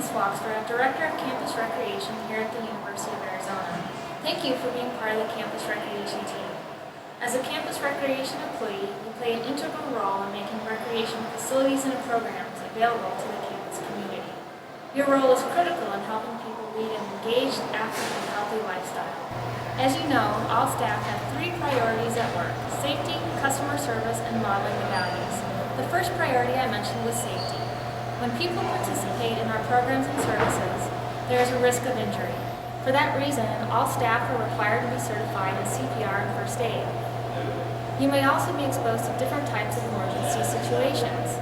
Swapstra, Director of Campus Recreation here at the University of Arizona. Thank you for being part of the Campus Recreation team. As a Campus Recreation employee, you play an integral role in making recreation facilities and programs available to the campus community. Your role is critical in helping people lead an engaged, active, and healthy lifestyle. As you know, all staff have 3 priorities at work: safety, customer service, and modeling the values. The first priority I mentioned was safety. When people participate in our programs and services, there is a risk of injury. For that reason, all staff are required to be certified in CPR and first aid. You may also be exposed to different types of emergency situations.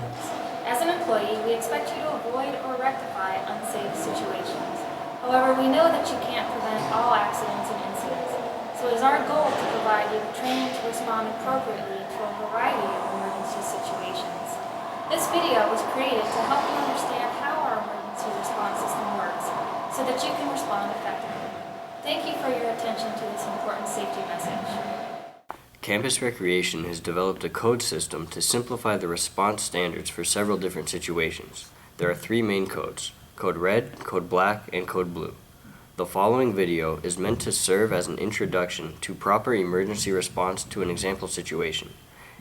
As an employee, we expect you to avoid or rectify unsafe situations. However, we know that you can't prevent all accidents and incidents, so it is our goal to provide you the training to respond appropriately to a variety of emergency situations. This video was created to help you understand how our emergency response system works, so that you can respond effectively. Thank you for your attention to this important safety message. Campus Recreation has developed a code system to simplify the response standards for several different situations. There are 3 main codes: Code Red, Code Black, and Code Blue. The following video is meant to serve as an introduction to proper emergency response to an example situation.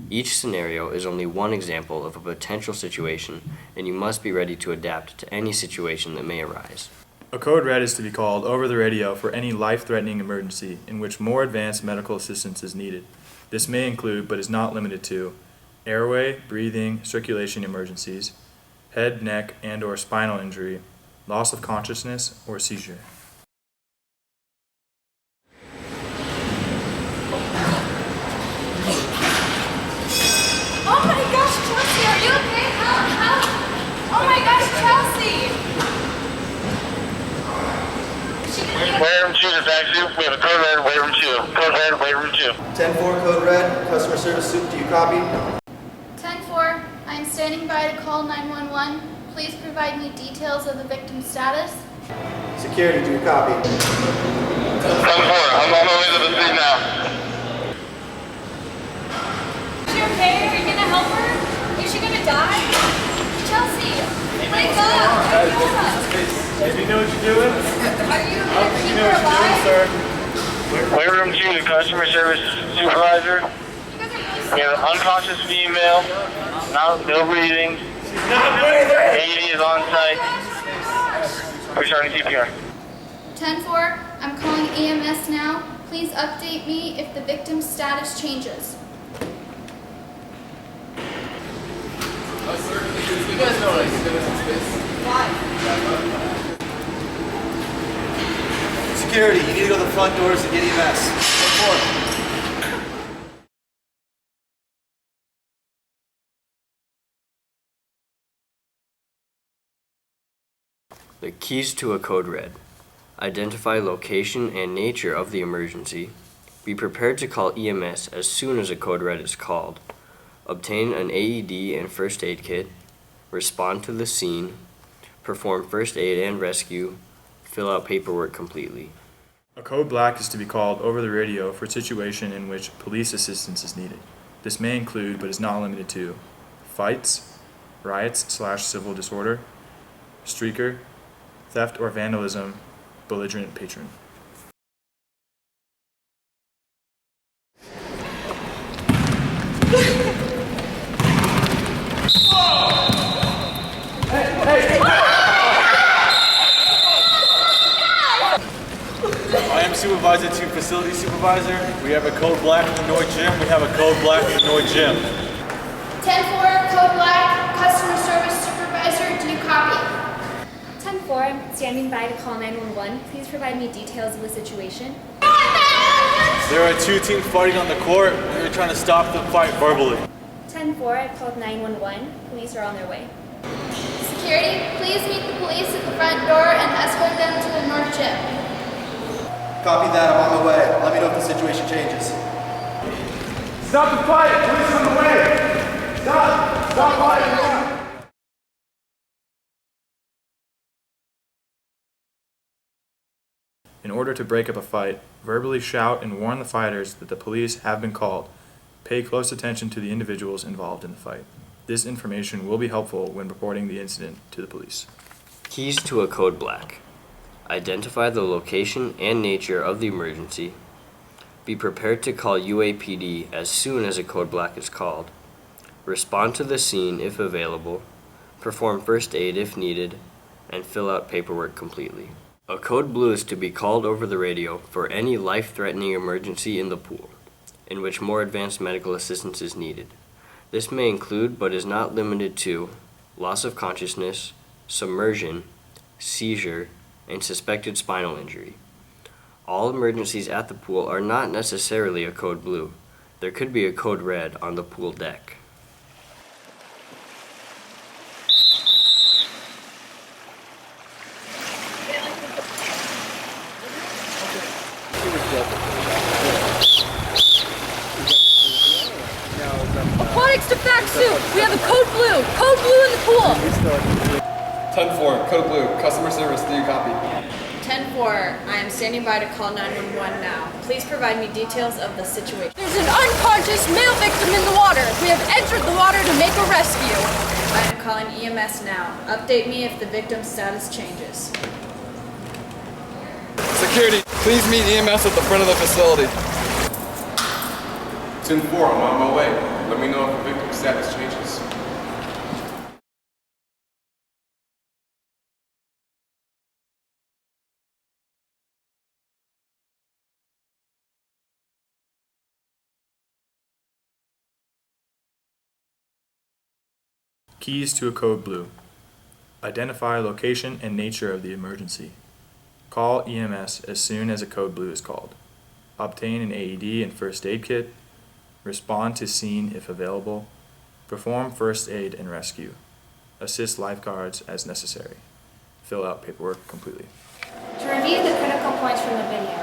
Each scenario is only one example of a potential situation, and you must be ready to adapt to any situation that may arise. A code red is to be called over the radio for any life-threatening emergency in which more advanced medical assistance is needed. This may include, but is not limited to, airway, breathing, circulation emergencies, head, neck, and/or spinal injury, loss of consciousness, or seizure. Oh my gosh, Chelsea, are you okay? How? Oh my gosh, Chelsea! Wait room 2 to taxi. We have a code red, wait room 2. Code red, wait room 2. 10-4 code red, customer service soup, do you copy? 10-4, I am standing by to call 911. Please provide me details of the victim's status. Security, do you copy? 10-4, I'm on my way to the scene now. Is she okay? Are you gonna help her? Is she gonna die? Chelsea, wake up! If you know what you're doing, Are you I gonna think keep you know her what you're doing, alive? sir. Wait room 2 to customer service supervisor. You guys are really We have an unconscious female, no breathing. Not breathing! AED is on site. We're starting CPR. 10-4, I'm calling EMS now. Please update me if the victim's status changes. You guys know what I can do in space. Security, you need to go to the front doors and get EMS. Report. The keys to a code red: identify location and nature of the emergency, be prepared to call EMS as soon as a code red is called, obtain an AED and first aid kit, respond to the scene, perform first aid and rescue, fill out paperwork completely. A code black is to be called over the radio for a situation in which police assistance is needed. This may include, but is not limited to, fights, riots/civil disorder, streaker, theft or vandalism, belligerent patron. I am supervisor to facility supervisor. We have a code black in the North Gym. We have a code black in the North Gym. 10-4, code black, customer service supervisor, do you copy? 10-4, I'm standing by to call 911. Please provide me details of the situation. There are 2 teams fighting on the court. We're trying to stop the fight verbally. 10-4, I've called 911. Police are on their way. Security, please meet the police at the front door and escort them to the North Gym. Copy that, I'm on the way. Let me know if the situation changes. Stop the fight! Police on the way! Stop! Stop fighting! In order to break up a fight, verbally shout and warn the fighters that the police have been called. Pay close attention to the individuals involved in the fight. This information will be helpful when reporting the incident to the police. Keys to a code black. Identify the location and nature of the emergency. Be prepared to call UAPD as soon as a code black is called. Respond to the scene if available. Perform first aid if needed, and fill out paperwork completely. A code blue is to be called over the radio for any life-threatening emergency in the pool, in which more advanced medical assistance is needed. This may include, but is not limited to, loss of consciousness, submersion, seizure, and suspected spinal injury. All emergencies at the pool are not necessarily a code blue. There could be a code red on the pool deck. Aquatics to back suit. We have a code blue. Code blue in the pool. 10-4, code blue, customer service, do you copy? 10-4, I am standing by to call 911 now. Please provide me details of the situation. There's an unconscious male victim in the water. We have entered the water to make a rescue. I am calling EMS now. Update me if the victim's status changes. Security, please meet EMS at the front of the facility. 10-4, I'm on my way. Let me know if the victim's status changes. Keys to a code blue. Identify location and nature of the emergency. Call EMS as soon as a code blue is called. Obtain an AED and first aid kit. Respond to scene if available. Perform first aid and rescue. Assist lifeguards as necessary. Fill out paperwork completely. To review the critical points from the video,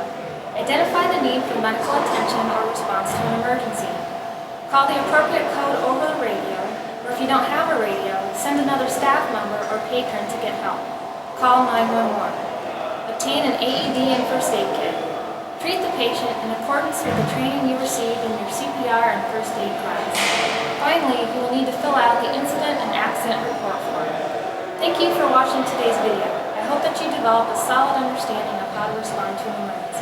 identify the need for medical attention or response to an emergency. Call the appropriate code over the radio, or if you don't have a radio, send another staff member or patron to get help. Call 911. Obtain an AED and first aid kit. Treat the patient in accordance with the training you received in your CPR and first aid class. Finally, you will need to fill out the incident and accident report form. Thank you for watching today's video. I hope that you develop a solid understanding of how to respond to an emergency.